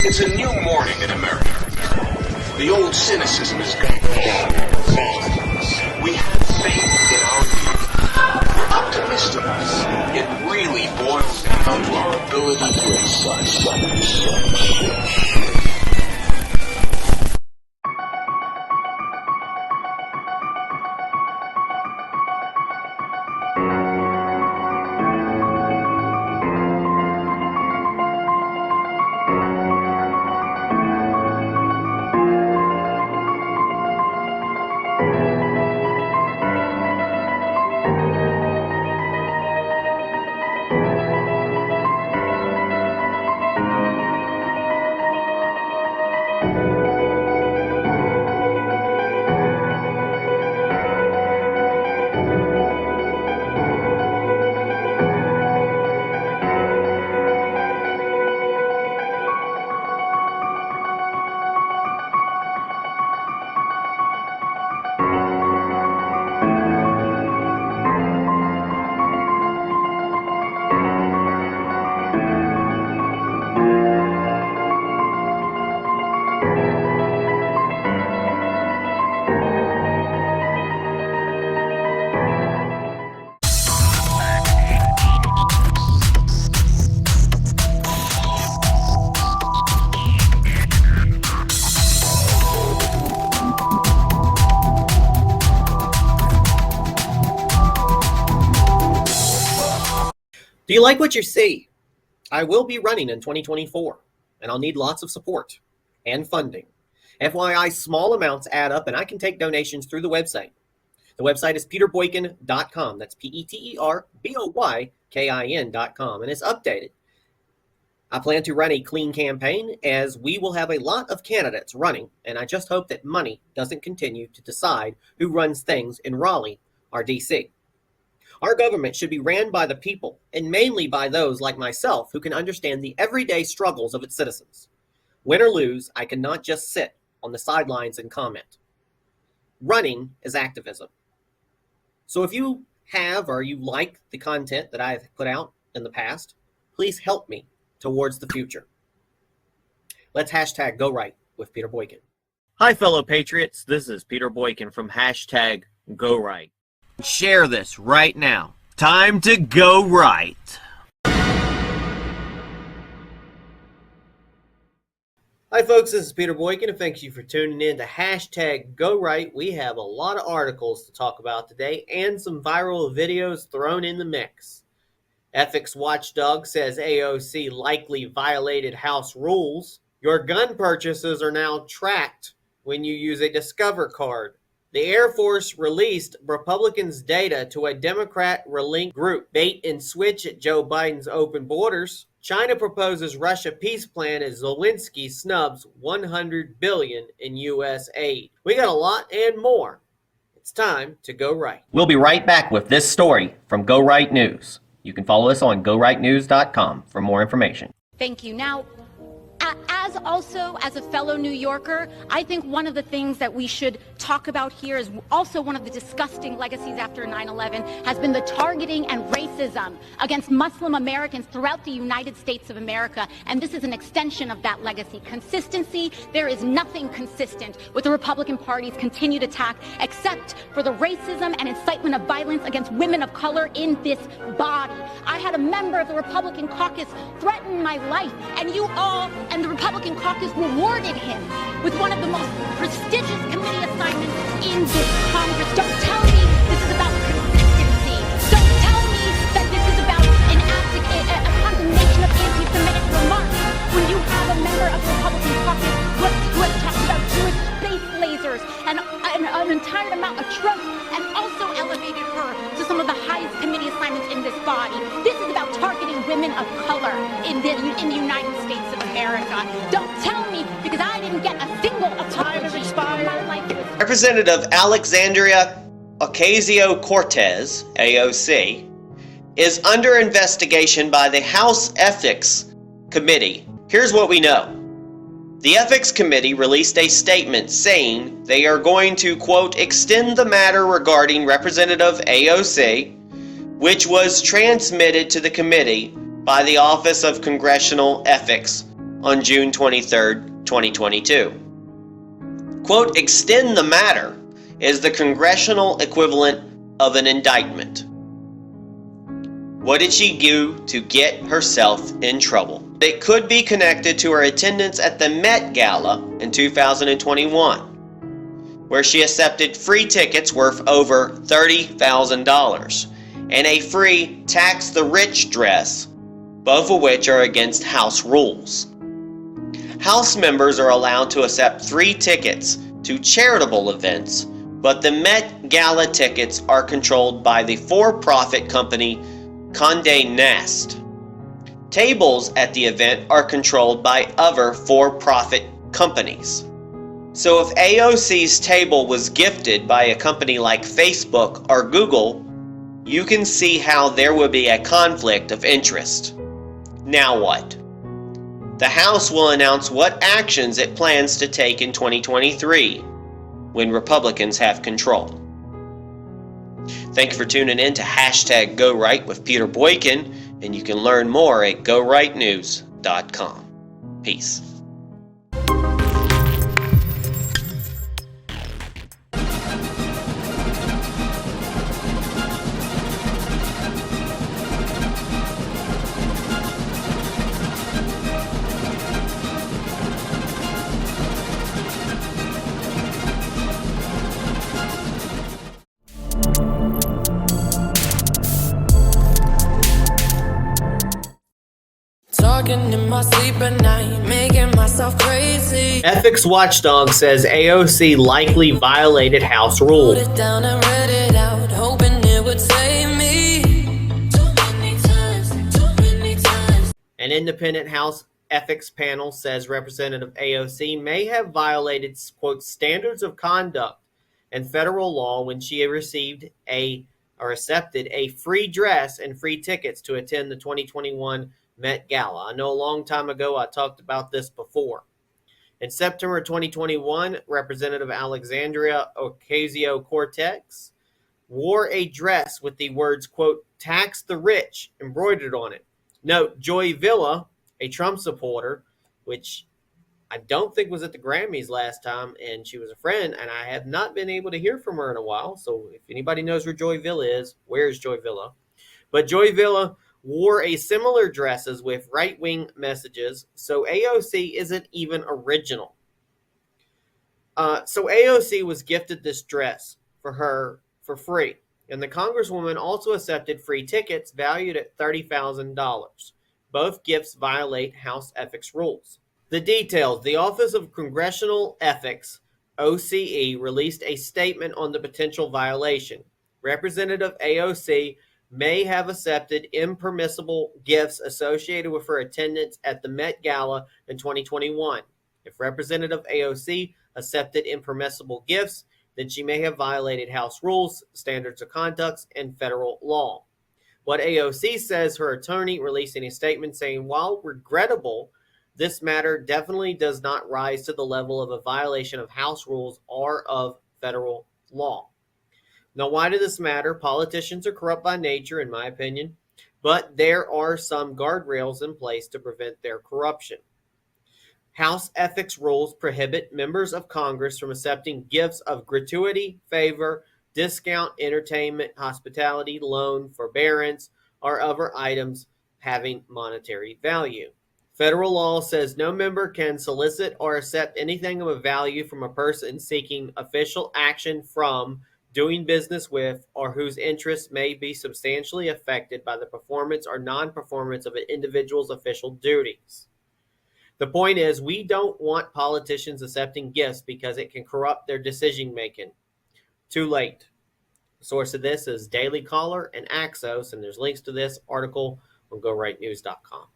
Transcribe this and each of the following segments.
It's a new morning in America. The old cynicism is gone. We have faith in our youth. We're optimistic. It really boils down to our ability to excite. Do you like what you see? I will be running in 2024, and I'll need lots of support and funding. FYI, small amounts add up, and I can take donations through the website. The website is peterboykin.com. That's PeterBoykin.com, and it's updated. I plan to run a clean campaign, as we will have a lot of candidates running, and I just hope that money doesn't continue to decide who runs things in Raleigh or D.C. Our government should be ran by the people, and mainly by those like myself who can understand the everyday struggles of its citizens. Win or lose, I cannot just sit on the sidelines and comment. Running is activism. So if you have or you like the content that I have put out in the past, please help me towards the future. Let's hashtag Go Right with Peter Boykin. Hi, fellow patriots. This is Peter Boykin from hashtag Go Right. Share this right now. Time to go right. Hi folks, this is Peter Boykin, and thank you for tuning in to hashtag Go Right. We have a lot of articles to talk about today and some viral videos thrown in the mix. Ethics watchdog says AOC likely violated House rules. Your gun purchases are now tracked when you use a Discover card. The Air Force released Republicans' data to a Democrat-linked group. Bait and switch at Joe Biden's open borders. China proposes Russia peace plan as Zelenskyy snubs $100 billion in U.S. aid. We got a lot and more. It's time to go right. We'll be right back with this story from Go Right News. You can follow us on GoRightNews.com for more information. Thank you. Now, as a fellow New Yorker, I think one of the things that we should talk about here is also one of the disgusting legacies after 9/11 has been the targeting and racism against Muslim Americans throughout the United States of America, and this is an extension of that legacy. Consistency, there is nothing consistent with the Republican Party's continued attack except for the racism and incitement of violence against women of color in this body. I had a member of the Republican caucus threaten my life, and you all and the Republican caucus rewarded him with one of the most prestigious committee assignments in this Congress. Don't tell me this is about consistency. Don't tell me that this is about a condemnation of anti-Semitic remarks when you have a member of the Republican caucus who has talked about Jewish space lasers and an entire amount of Trump, and also elevated her to some of the highest committee assignments in this body. This is about targeting women of color in the United States of America. Don't tell me, because I didn't get a single apology in my life. Representative Alexandria Ocasio-Cortez, AOC, is under investigation by the House Ethics Committee. Here's what we know. The Ethics Committee released a statement saying they are going to, quote, extend the matter regarding Representative AOC, which was transmitted to the committee by the Office of Congressional Ethics, on June 23, 2022. Quote, extend the matter is the congressional equivalent of an indictment. What did she do to get herself in trouble? It could be connected to her attendance at the Met Gala in 2021, where she accepted free tickets worth over $30,000 and a free Tax the Rich dress, both of which are against House rules. House members are allowed to accept 3 tickets to charitable events, but the Met Gala tickets are controlled by the for-profit company Condé Nast. Tables at the event are controlled by other for-profit companies. So if AOC's table was gifted by a company like Facebook or Google, you can see how there would be a conflict of interest. Now what? The House will announce what actions it plans to take in 2023 when Republicans have control. Thank you for tuning in to #GoRight with Peter Boykin, and you can learn more at GoRightNews.com. Peace. Talking in my sleep at night, making myself crazy. Ethics watchdog says AOC likely violated House rules. Put it down and read it out, hoping it would save me. Too many times. An independent House ethics panel says Representative AOC may have violated, quote, standards of conduct and federal law when she received or accepted a free dress and free tickets to attend the 2021 Met Gala. I know a long time ago I talked about this before. In September 2021, Representative Alexandria Ocasio-Cortez wore a dress with the words, quote, tax the rich embroidered on it. Note, Joy Villa, a Trump supporter, which I don't think was at the Grammys last time, and she was a friend, and I have not been able to hear from her in a while. So if anybody knows where Joy Villa is, where's Joy Villa? But Joy Villa wore a similar dresses with right-wing messages, so AOC isn't even original. So AOC was gifted this dress for her for free, and the Congresswoman also accepted free tickets valued at $30,000. Both gifts violate House ethics rules. The details. The Office of Congressional Ethics, OCE, released a statement on the potential violation. Representative AOC may have accepted impermissible gifts associated with her attendance at the Met Gala in 2021. If Representative AOC accepted impermissible gifts, then she may have violated House rules, standards of conduct, and federal law. What AOC says, her attorney releasing a statement saying, while regrettable, this matter definitely does not rise to the level of a violation of House rules or of federal law. Now, why does this matter? Politicians are corrupt by nature, in my opinion, but there are some guardrails in place to prevent their corruption. House ethics rules prohibit members of Congress from accepting gifts of gratuity, favor, discount, entertainment, hospitality, loan, forbearance, or other items having monetary value. Federal law says no member can solicit or accept anything of a value from a person seeking official action from, doing business with, or whose interests may be substantially affected by the performance or non-performance of an individual's official duties. The point is, we don't want politicians accepting gifts because it can corrupt their decision-making. Too late. The source of this is Daily Caller and Axios, and there's links to this article on GoRightNews.com.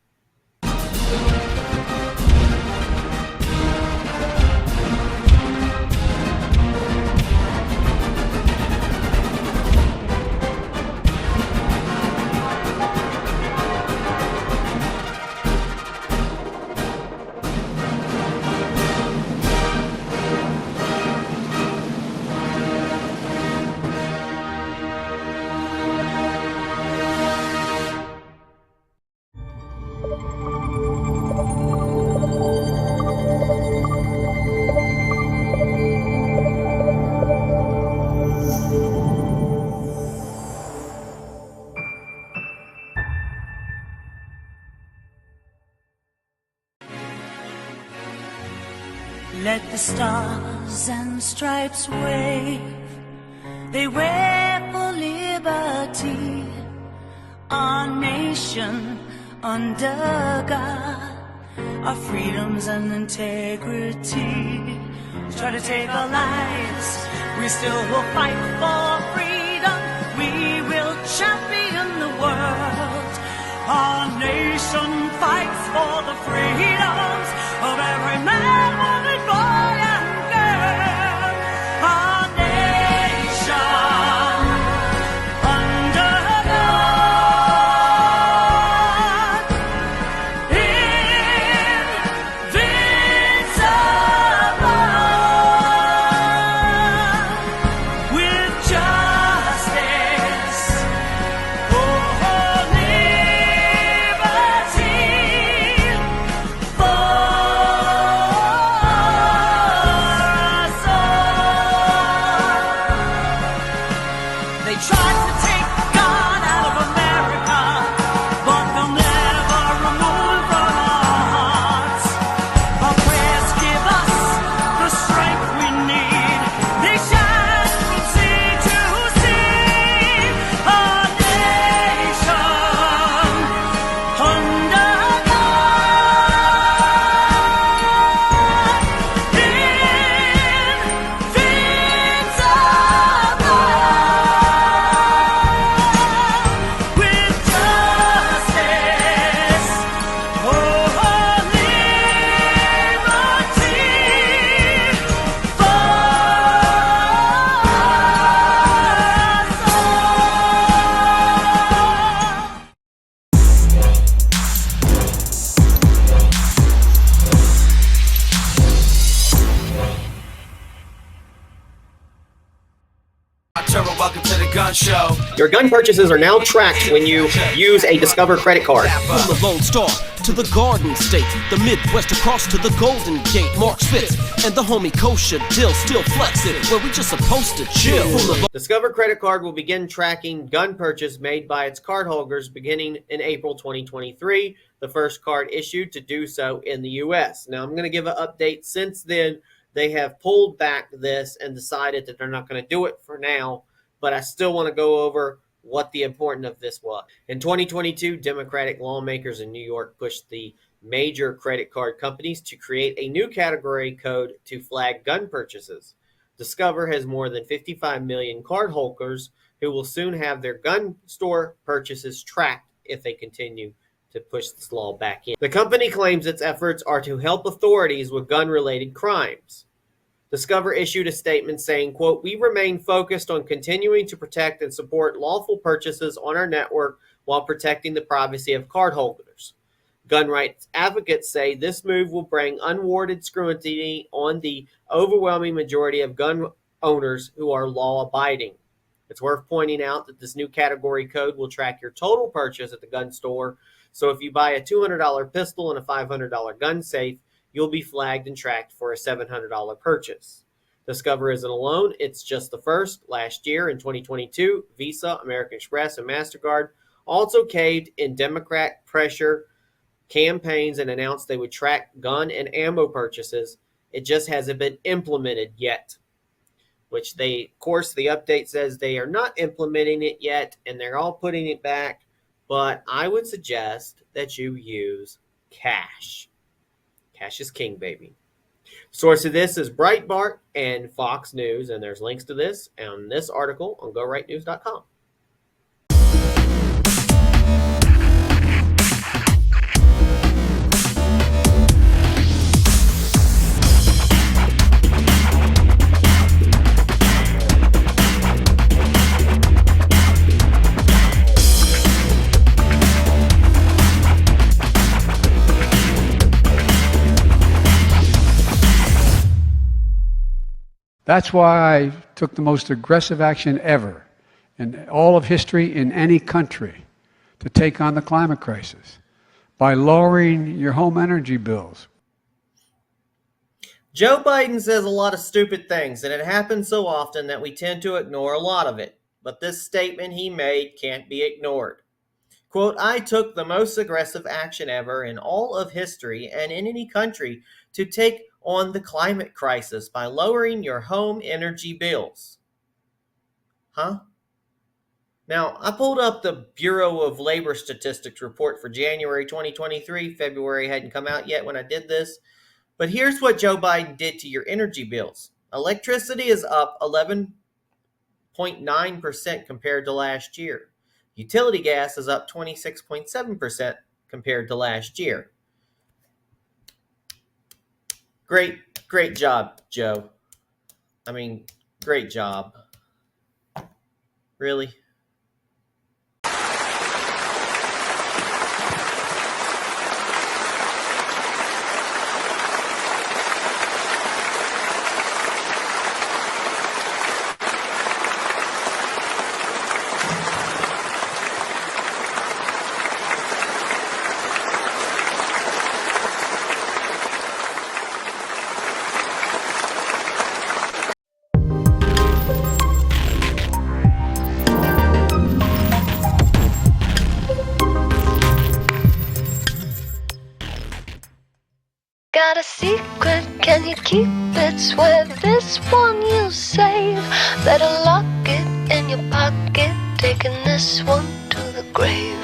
Let the stars and stripes wave. They wave for liberty. Our nation under God. Our freedoms and integrity. Try to take our lives. We still will fight for freedom. We will champion the world. Our nation fights for the freedoms of every man, woman, boy, and girl. Our nation under God, invincible, with justice, oh, liberty for us all. They tried to take God out of America, but they'll never remove from our hearts. Our prayers give us the strength we need. They shine from sea to sea. Our nation under God, invincible, with justice, oh, liberty for Welcome to the gun show. Your gun purchases are now tracked when you use a Discover credit card. From the Lone Star to the Garden State, the Midwest across to the Golden Gate, Mark Spitz and the homie Kosher Dill still flexing, where we just supposed to chill. From the Discover credit card will begin tracking gun purchase made by its cardholders beginning in April 2023, the first card issued to do so in the U.S. Now, I'm going to give an update. Since then, they have pulled back this and decided that they're not going to do it for now, but I still want to go over what the importance of this was. In 2022, Democratic lawmakers in New York pushed the major credit card companies to create a new category code to flag gun purchases. Discover has more than 55 million cardholders who will soon have their gun store purchases tracked if they continue to push this law back in. The company claims its efforts are to help authorities with gun-related crimes. Discover issued a statement saying, quote, "We remain focused on continuing to protect and support lawful purchases on our network while protecting the privacy of cardholders. Gun rights advocates say this move will bring unwarranted scrutiny on the overwhelming majority of gun owners who are law-abiding. It's worth pointing out that this new category code will track your total purchase at the gun store, so if you buy a $200 pistol and a $500 gun safe, you'll be flagged and tracked for a $700 purchase. Discover isn't alone. It's just the first. Last year, in 2022, Visa, American Express, and MasterCard also caved in Democrat pressure campaigns and announced they would track gun and ammo purchases. It just hasn't been implemented yet, which they, of course, the update says they are not implementing it yet, and they're all putting it back, but I would suggest that you use cash. Cash is king, baby. Source of this is Breitbart and Fox News, and there's links to this on this article on GoRightNews.com. That's why I took the most aggressive action ever in all of history in any country to take on the climate crisis by lowering your home energy bills. Joe Biden says a lot of stupid things, and it happens so often that we tend to ignore a lot of it. But this statement he made can't be ignored. Quote, "I took the most aggressive action ever in all of history and in any country to take on the climate crisis by lowering your home energy bills. Huh? Now, I pulled up the Bureau of Labor Statistics report for January 2023. February hadn't come out yet when I did this. But here's what Joe Biden did to your energy bills. Electricity is up 11.9% compared to last year. Utility gas is up 26.7% compared to last year. Great job, Joe. I mean, great job. Really? Got a secret, can you keep it? Swear this one you'll save. Better lock it in your pocket, taking this one to the grave.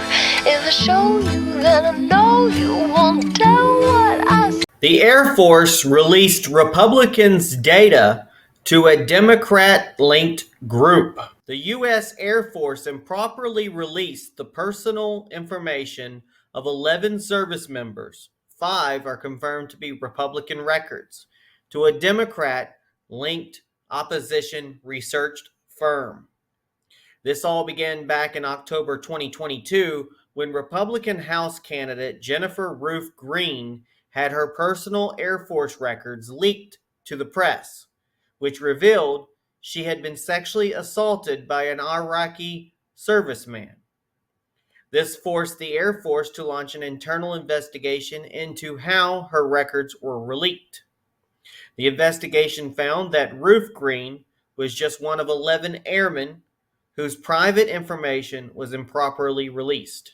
If I show you, then I know you won't tell what I say. The Air Force released Republicans' data to a Democrat-linked group. The U.S. Air Force improperly released the personal information of 11 service members. 5 are confirmed to be Republican records, to a Democrat-linked opposition research firm. This all began back in October 2022 when Republican House candidate Jennifer Ruth Green had her personal Air Force records leaked to the press, which revealed she had been sexually assaulted by an Iraqi serviceman. This forced the Air Force to launch an internal investigation into how her records were leaked. The investigation found that Ruth Green was just one of 11 airmen whose private information was improperly released.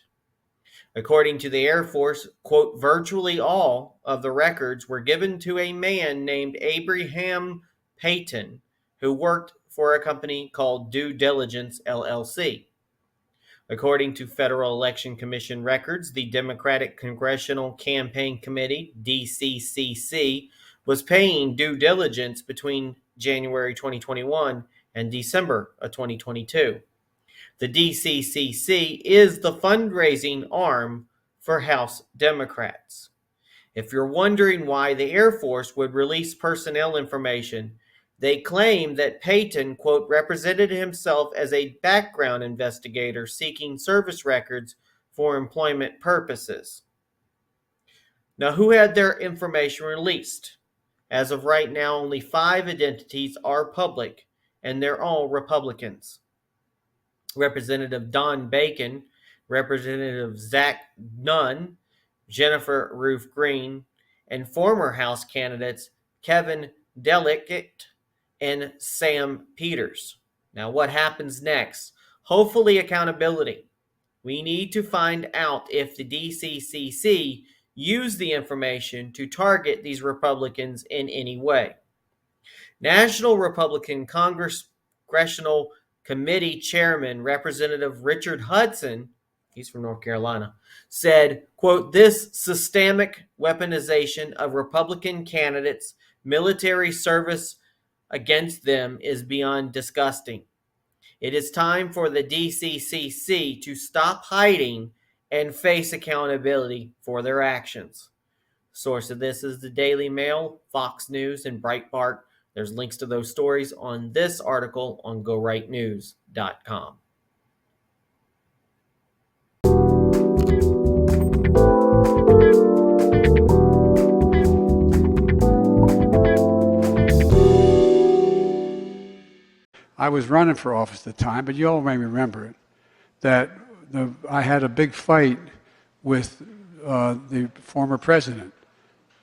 According to the Air Force, quote, virtually all of the records were given to a man named Abraham Payton, who worked for a company called Due Diligence, LLC. According to Federal Election Commission records, the Democratic Congressional Campaign Committee, DCCC, was paying Due Diligence between January 2021 and December of 2022. The DCCC is the fundraising arm for House Democrats. If you're wondering why the Air Force would release personnel information, they claim that Payton, quote, represented himself as a background investigator seeking service records for employment purposes. Now, who had their information released? As of right now, only 5 identities are public, and they're all Republicans. Representative Don Bacon, Representative Zach Nunn, Jennifer Ruth Green, and former House candidates Kevin Delicate and Sam Peters. Now, what happens next? Hopefully, accountability. We need to find out if the DCCC used the information to target these Republicans in any way. National Republican Congressional Committee Chairman Representative Richard Hudson, he's from North Carolina, said, quote, this systemic weaponization of Republican candidates' military service against them is beyond disgusting. It is time for the DCCC to stop hiding and face accountability for their actions. Source of this is the Daily Mail, Fox News, and Breitbart. There's links to those stories on this article on GoRightNews.com. I was running for office at the time, but you all may remember it, that I had a big fight with the former president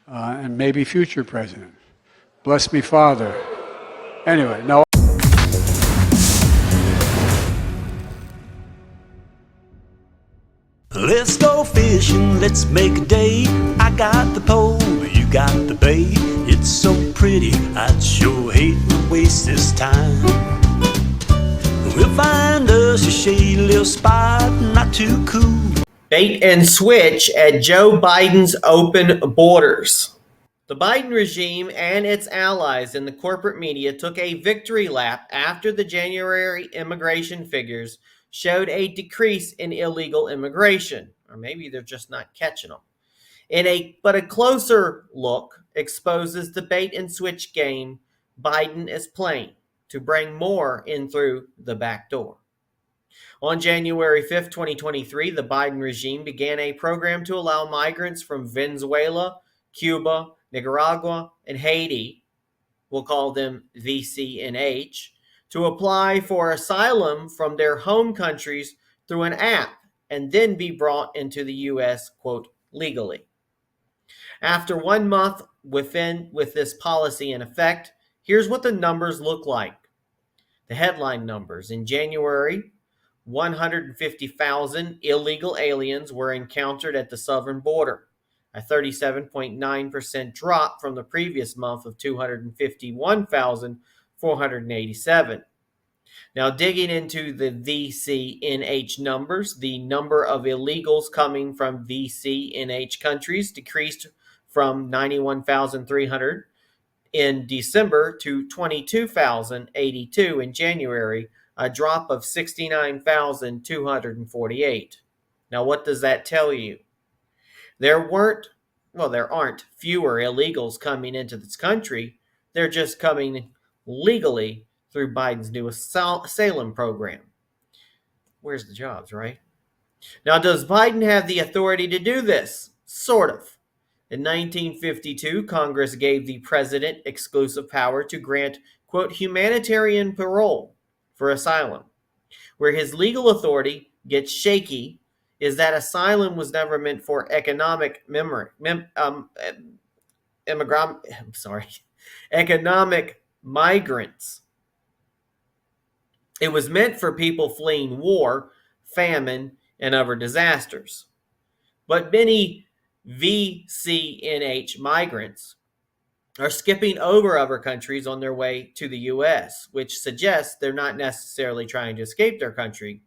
and maybe future president. Bless me, Father. Anyway, no. Let's go fishing, let's make a day. say, I got the pole, you got the bay. It's so pretty, I'd sure hate to waste this time. We'll find us a shady little spot, not too cool. Bait and switch at Joe Biden's open borders. The Biden regime and its allies in the corporate media took a victory lap after the January immigration figures showed a decrease in illegal immigration. Or maybe they're just not catching them. But a closer look exposes the bait and switch game Biden is playing to bring more in through the back door. On January 5th, 2023, the Biden regime began a program to allow migrants from Venezuela, Cuba, Nicaragua, and Haiti, we'll call them VCNH, to apply for asylum from their home countries through an app and then be brought into the U.S., quote, legally. After 1 month with this policy in effect, here's what the numbers look like. The headline numbers. In January, 150,000 illegal aliens were encountered at the southern border, a 37.9% drop from the previous month of 251,487. Now, digging into the VCNH numbers, the number of illegals coming from VCNH countries decreased from 91,300 in December to 22,082 in January, a drop of 69,248. Now, what does that tell you? There aren't fewer illegals coming into this country. They're just coming legally through Biden's new asylum program. Where's the jobs, right? Now, does Biden have the authority to do this? Sort of. In 1952, Congress gave the president exclusive power to grant, quote, humanitarian parole for asylum. Where his legal authority gets shaky is that asylum was never meant for economic migrants. It was meant for people fleeing war, famine, and other disasters. But many VCNH migrants are skipping over other countries on their way to the U.S., which suggests they're not necessarily trying to escape their country.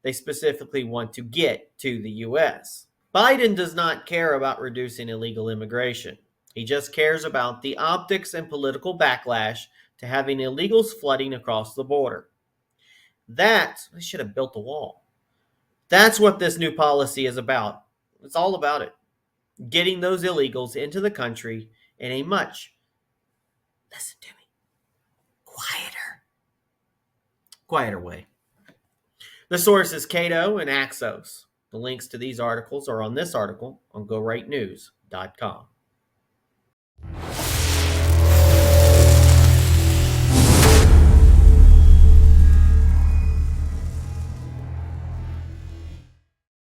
They specifically want to get to the U.S. Biden does not care about reducing illegal immigration. He just cares about the optics and political backlash to having illegals flooding across the border. They should have built a wall. That's what this new policy is about. It's all about it. Getting those illegals into the country in a much, listen to me, quieter way. The source is Cato and Axios. The links to these articles are on this article on GoRightNews.com.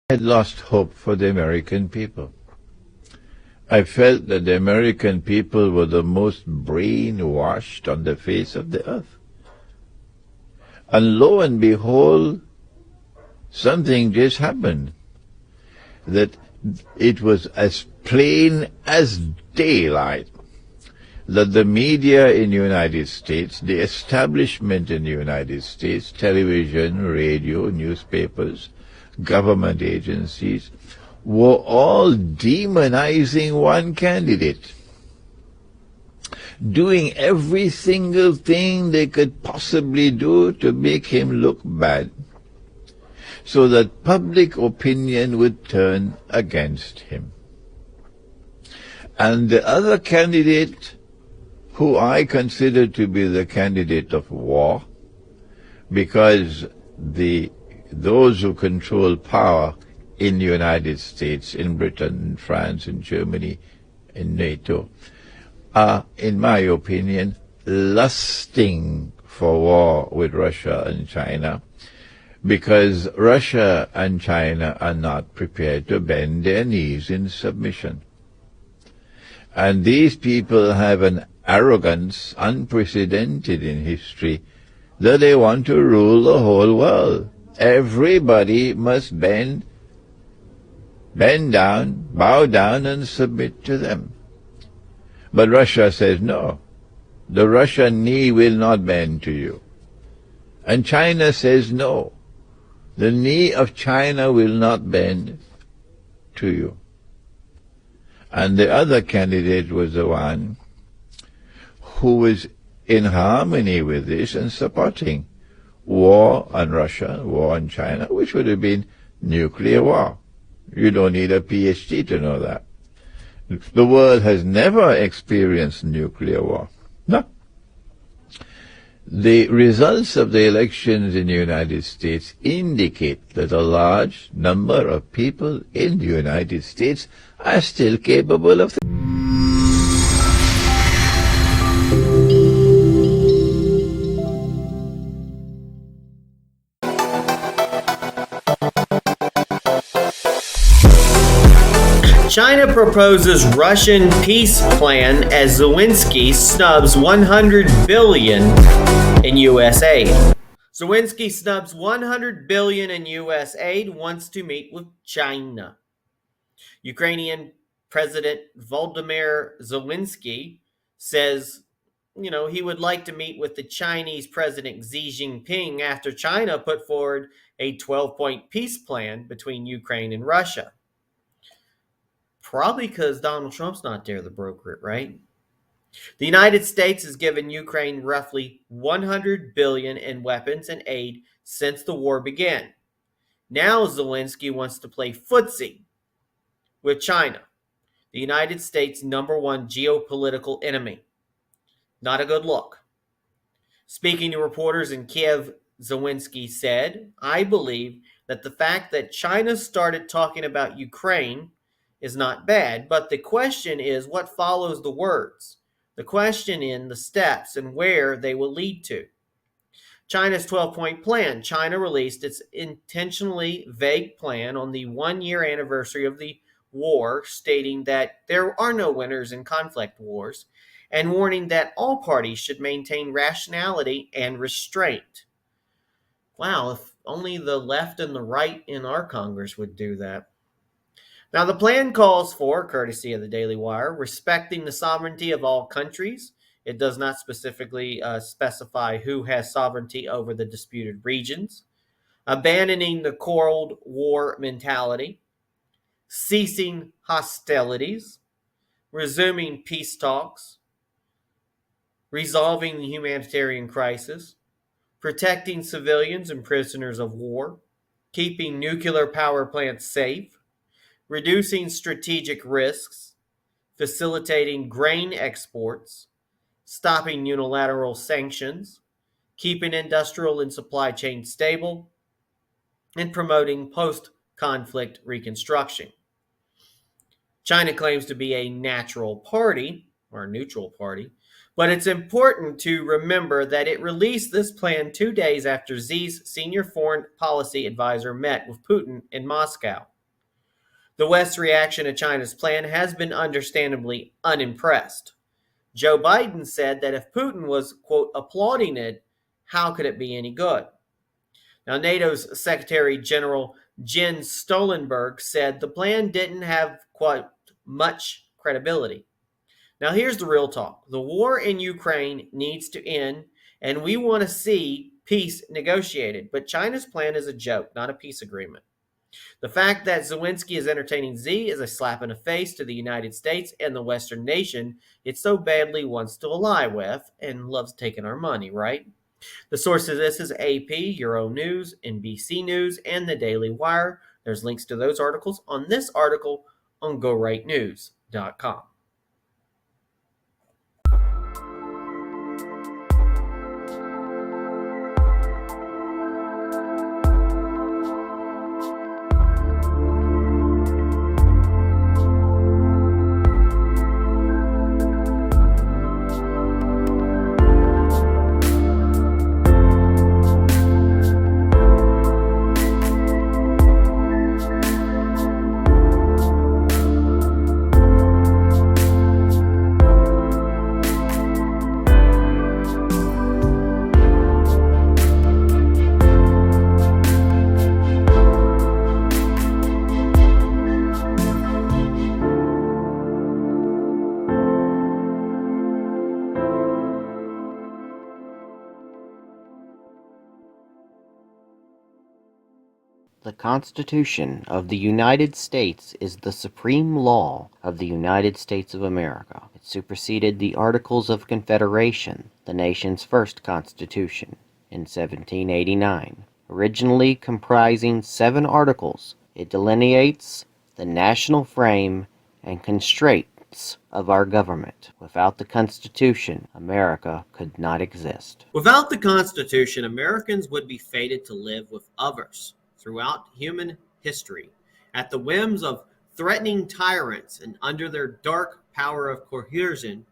I had lost hope for the American people. I felt that the American people were the most brainwashed on the face of the earth. And lo and behold, something just happened. That it was as plain as daylight that the media in the United States, the establishment in the United States, television, radio, newspapers, government agencies, were all demonizing one candidate, doing every single thing they could possibly do to make him look bad, so that public opinion would turn against him. And the other candidate, who I consider to be the candidate of war, because those who control power in the United States, in Britain, in France, in Germany, in NATO, are, in my opinion, lusting for war with Russia and China, because Russia and China are not prepared to bend their knees in submission. And these people have an arrogance unprecedented in history that they want to rule the whole world. Everybody must bend bend down, bow down, and submit to them. But Russia says no. The Russian knee will not bend to you. And China says no. The knee of China will not bend to you. And the other candidate was the one who was in harmony with this and supporting war on Russia, war on China, which would have been nuclear war. You don't need a PhD to know that. The world has never experienced nuclear war. No. The results of the elections in the United States indicate that a large number of people in the United States are still capable of China proposes Russian peace plan as Zelenskyy snubs $100 billion in U.S. aid. Zelenskyy snubs $100 billion in U.S. aid, wants to meet with China. Ukrainian President Volodymyr Zelenskyy says, he would like to meet with the Chinese President Xi Jinping after China put forward a 12-point peace plan between Ukraine and Russia. Probably because Donald Trump's not there to broker it, right? The United States has given Ukraine roughly $100 billion in weapons and aid since the war began. Now Zelenskyy wants to play footsie with China, the United States' #1 geopolitical enemy. Not a good look. Speaking to reporters in Kiev, Zelenskyy said, "I believe that the fact that China started talking about Ukraine is not bad, but the question is what follows the words. The question in the steps and where they will lead to." China's 12-point plan. China released its intentionally vague plan on the 1-year anniversary of the war, stating that there are no winners in conflict wars, and warning that all parties should maintain rationality and restraint. Wow, if only the left and the right in our Congress would do that. Now, the plan calls for, courtesy of the Daily Wire, respecting the sovereignty of all countries. It does not specifically specify who has sovereignty over the disputed regions. Abandoning the Cold War mentality. Ceasing hostilities. Resuming peace talks. Resolving the humanitarian crisis. Protecting civilians and prisoners of war. Keeping nuclear power plants safe. Reducing strategic risks, facilitating grain exports, stopping unilateral sanctions, keeping industrial and supply chains stable, and promoting post-conflict reconstruction. China claims to be a neutral party, but it's important to remember that it released this plan 2 days after Xi's senior foreign policy advisor met with Putin in Moscow. The West's reaction to China's plan has been understandably unimpressed. Joe Biden said that if Putin was, quote, applauding it, how could it be any good? Now, NATO's Secretary General Jens Stoltenberg said the plan didn't have, quite much credibility. Now, here's the real talk. The war in Ukraine needs to end, and we want to see peace negotiated. But China's plan is a joke, not a peace agreement. The fact that Zelenskyy is entertaining Xi is a slap in the face to the United States and the Western nation it so badly wants to ally with and loves taking our money, right? The source of this is AP, Euronews, NBC News, and the Daily Wire. There's links to those articles on this article on GoRightNews.com. Constitution of the United States is the supreme law of the United States of America. It superseded the Articles of Confederation, the nation's first constitution, in 1789. Originally comprising 7 articles, it delineates the national frame and constraints of our government. Without the Constitution, America could not exist. Without the Constitution, Americans would be fated to live with others throughout human history, at the whims of threatening tyrants and under their dark power of coercion.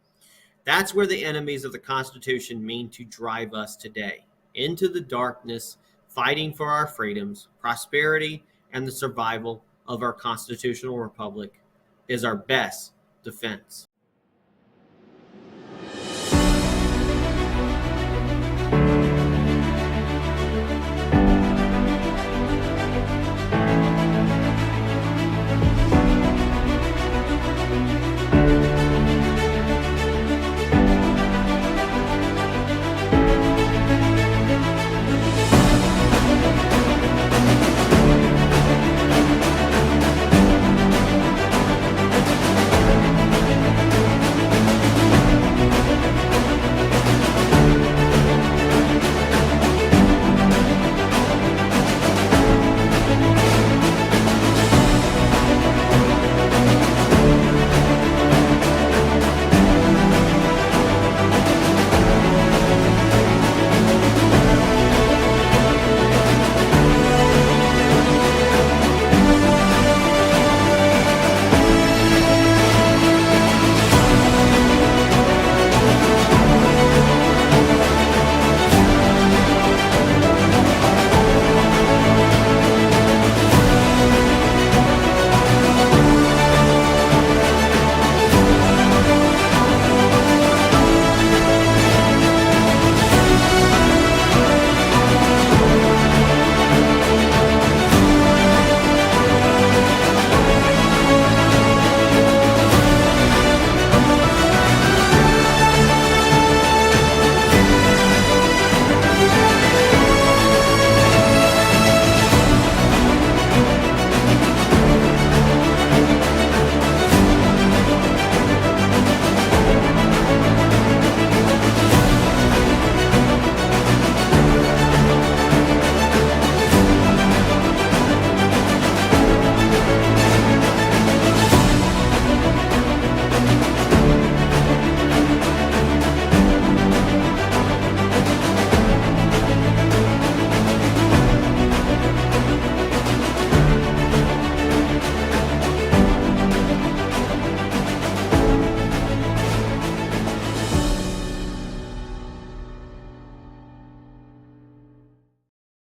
That's where the enemies of the Constitution mean to drive us today, into the darkness, fighting for our freedoms, prosperity, and the survival of our constitutional republic is our best defense.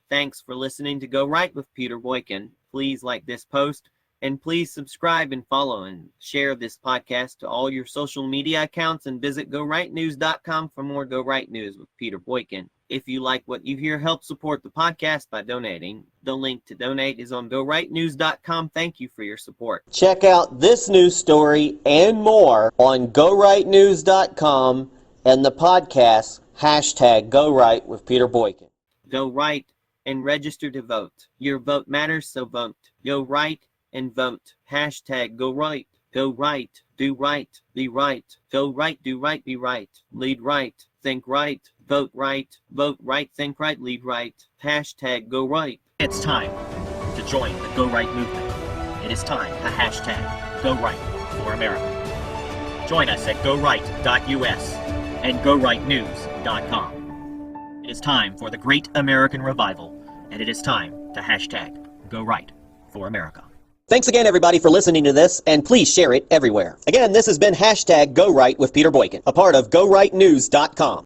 Thanks for listening to Go Right with Peter Boykin. Please like this post, and please subscribe and follow and share this podcast to all your social media accounts, and visit GoRightNews.com for more Go Right News with Peter Boykin. If you like what you hear, help support the podcast by donating. The link to donate is on GoRightNews.com. Thank you for your support. Check out this news story and more on GoRightNews.com and the podcast #GoRight with Peter Boykin. Go right and register to vote. Your vote matters, so vote. Go right and vote. #Go right. Go right. Do right. Be right. Go right. Do right. Be right. Lead right. Think right. Vote right. Vote right. Think right. Lead right. #Go right. It's time to join the Go Right movement. It is time to #Go Right for America. Join us at GoRight.us and GoRightNews.com. It is time for the Great American Revival, and it is time to #Go Right for America. Thanks again, everybody, for listening to this, and please share it everywhere. Again, this has been #Go Right with Peter Boykin, a part of GoRightNews.com.